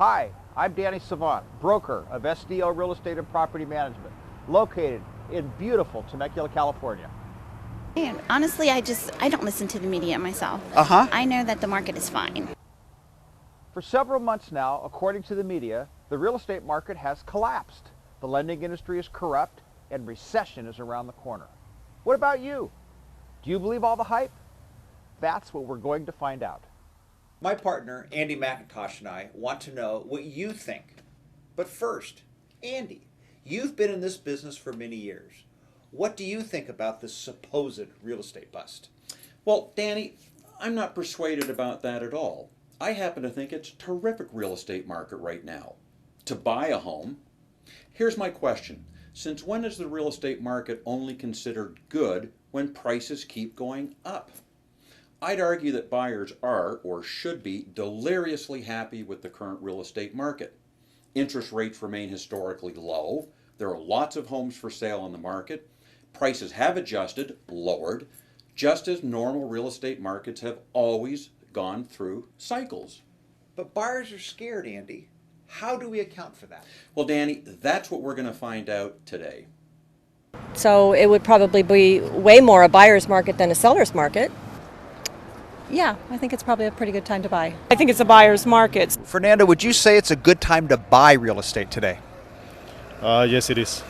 Hi, I'm Danny Savant, broker of SDO Real Estate and Property Management, located in beautiful Temecula, California. And honestly, I don't listen to the media myself. I know that the market is fine. For several months now, according to the media, the real estate market has collapsed. The lending industry is corrupt and recession is around the corner. What about you? Do you believe all the hype? That's what we're going to find out. My partner, Andy McIntosh, and I want to know what you think. But first, Andy, you've been in this business for many years. What do you think about this supposed real estate bust? Well, Danny, I'm not persuaded about that at all. I happen to think it's a terrific real estate market right now. To buy a home. Here's my question. Since when is the real estate market only considered good when prices keep going up? I'd argue that buyers are, or should be, deliriously happy with the current real estate market. Interest rates remain historically low. There are lots of homes for sale on the market. Prices have adjusted, lowered, just as normal real estate markets have always gone through cycles. But buyers are scared, Andy. How do we account for that? Well, Danny, that's what we're going to find out today. So it would probably be way more a buyer's market than a seller's market. Yeah, I think it's probably a pretty good time to buy. I think it's a buyer's market. Fernando, would you say it's a good time to buy real estate today? Yes, it is.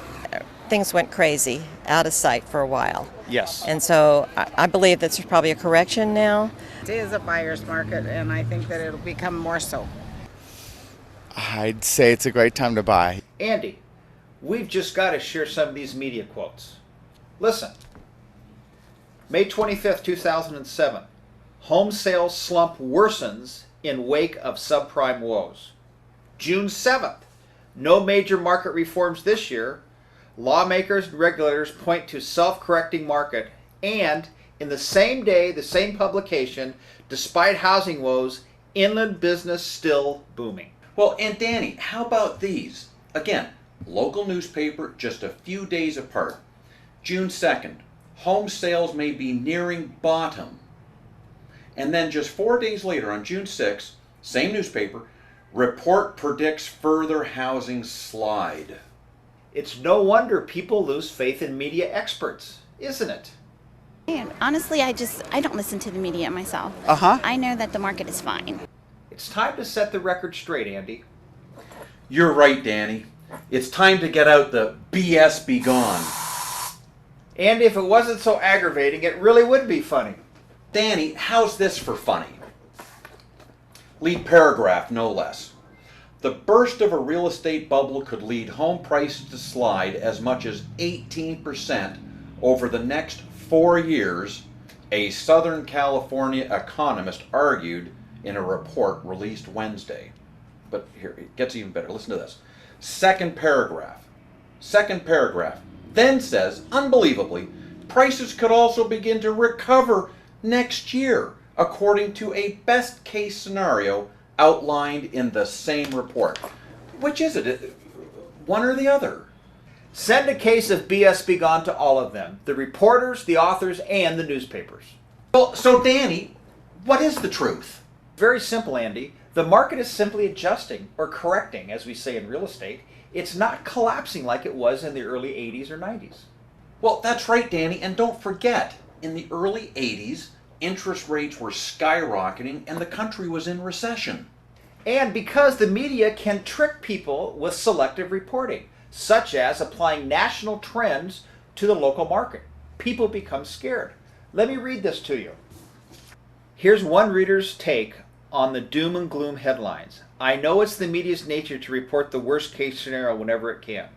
Things went crazy, out of sight for a while. Yes. And so I believe that there's probably a correction now. It is a buyer's market, and I think that it'll become more so. I'd say it's a great time to buy. Andy, we've just got to share some of these media quotes. Listen. May 25th, 2007. Home sales slump worsens in wake of subprime woes. June 7th. No major market reforms this year. Lawmakers and regulators point to self-correcting market. And in the same day, the same publication, despite housing woes, inland business still booming. Well, and Danny, how about these? Again, local newspaper just a few days apart. June 2nd, home sales may be nearing bottom. And then just 4 days later, on June 6th, same newspaper, report predicts further housing slide. It's no wonder people lose faith in media experts, isn't it? And honestly, I don't listen to the media myself. I know that the market is fine. It's time to set the record straight, Andy. You're right, Danny. It's time to get out the BS Begone. And if it wasn't so aggravating, it really would be funny. Danny, how's this for funny? Lead paragraph, no less. The burst of a real estate bubble could lead home prices to slide as much as 18% over the next 4 years, a Southern California economist argued in a report released Wednesday. But here, it gets even better. Listen to this. Second paragraph then says, unbelievably, prices could also begin to recover next year, according to a best case scenario outlined in the same report. Which is it? One or the other? Send a case of BS Begone to all of them, the reporters, the authors, and the newspapers. Well, so Danny, what is the truth? Very simple, Andy. The market is simply adjusting, or correcting, as we say in real estate. It's not collapsing like it was in the early 80s or 90s. Well, that's right, Danny, and don't forget, in the early 80s, interest rates were skyrocketing and the country was in recession. And because the media can trick people with selective reporting, such as applying national trends to the local market, people become scared. Let me read this to you. Here's one reader's take on the doom and gloom headlines. I know it's the media's nature to report the worst case scenario whenever it can.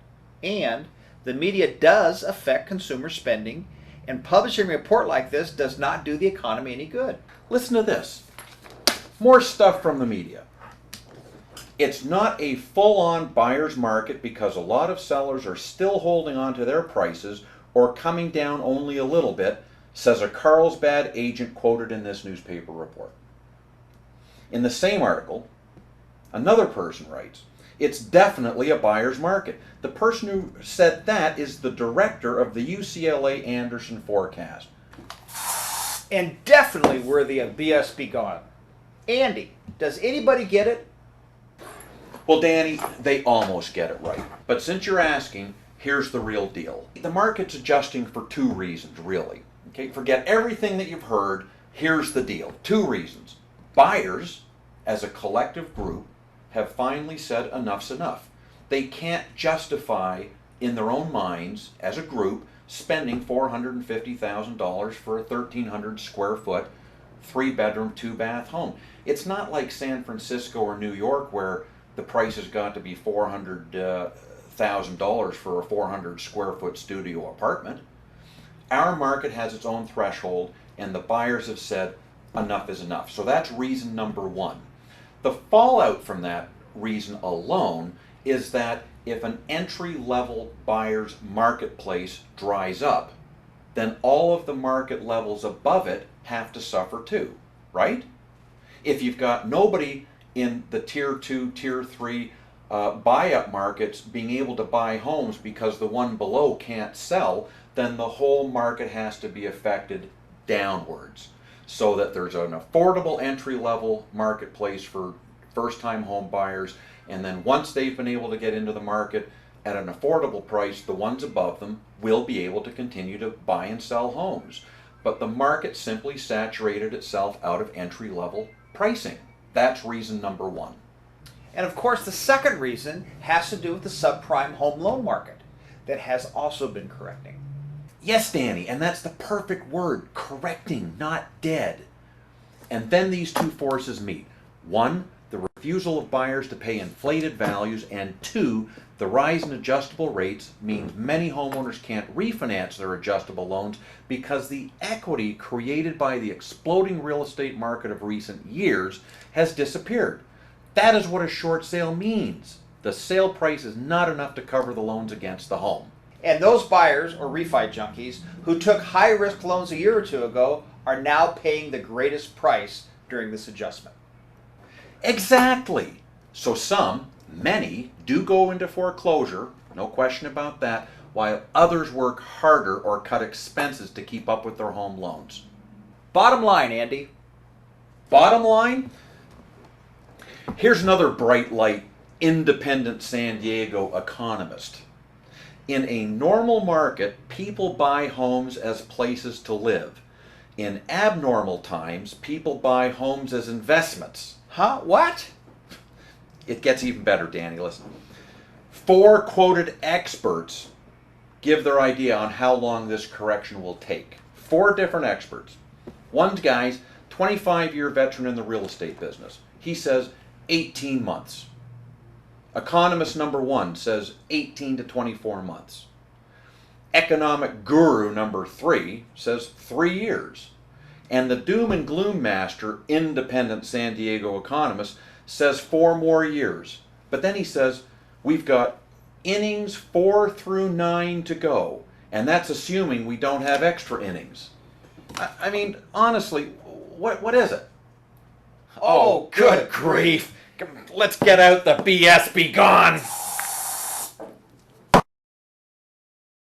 And the media does affect consumer spending, and publishing a report like this does not do the economy any good. Listen to this. More stuff from the media. It's not a full-on buyer's market because a lot of sellers are still holding on to their prices or coming down only a little bit, says a Carlsbad agent quoted in this newspaper report. In the same article, another person writes, it's definitely a buyer's market. The person who said that is the director of the UCLA Anderson forecast. And definitely worthy of BS Begone. Andy, does anybody get it? Well, Danny, they almost get it right. But since you're asking, here's the real deal. The market's adjusting for two reasons, really. Okay, forget everything that you've heard. Here's the deal. Two reasons. Buyers, as a collective group, have finally said enough's enough. They can't justify in their own minds, as a group, spending $450,000 for a 1,300 square foot, 3-bedroom, 2-bath home. It's not like San Francisco or New York where the price has got to be $400,000 for a 400 square foot studio apartment. Our market has its own threshold, and the buyers have said enough is enough. So that's reason number one. The fallout from that reason alone is that if an entry-level buyer's marketplace dries up, then all of the market levels above it have to suffer too, right? If you've got nobody in the tier 2, tier 3 buy-up markets being able to buy homes because the one below can't sell, then the whole market has to be affected downwards so that there's an affordable entry-level marketplace for first-time home buyers, and then once they've been able to get into the market at an affordable price, the ones above them will be able to continue to buy and sell homes. But the market simply saturated itself out of entry-level pricing. That's reason number one. And of course, the second reason has to do with the subprime home loan market that has also been correcting. Yes, Danny, and that's the perfect word, correcting, not dead. And then these two forces meet. One, the refusal of buyers to pay inflated values, and two, the rise in adjustable rates means many homeowners can't refinance their adjustable loans because the equity created by the exploding real estate market of recent years has disappeared. That is what a short sale means. The sale price is not enough to cover the loans against the home. And those buyers, or refi junkies, who took high-risk loans a year or two ago are now paying the greatest price during this adjustment. Exactly. So many, do go into foreclosure, no question about that, while others work harder or cut expenses to keep up with their home loans. Bottom line, Andy. Bottom line, here's another bright light, independent San Diego economist. In a normal market, people buy homes as places to live. In abnormal times, people buy homes as investments. Huh? What? It gets even better, Danny. Listen. 4 quoted experts give their idea on how long this correction will take. 4 different experts. One guy's 25-year veteran in the real estate business. He says 18 months. Economist number 1 says 18 to 24 months. Economic guru number 3 says 3 years. And the doom and gloom master, independent San Diego economist, says 4 more years. But then he says, we've got innings 4 through 9 to go. And that's assuming we don't have extra innings. I mean, honestly, what is it? Oh, good grief. Let's get out the BS. Begone!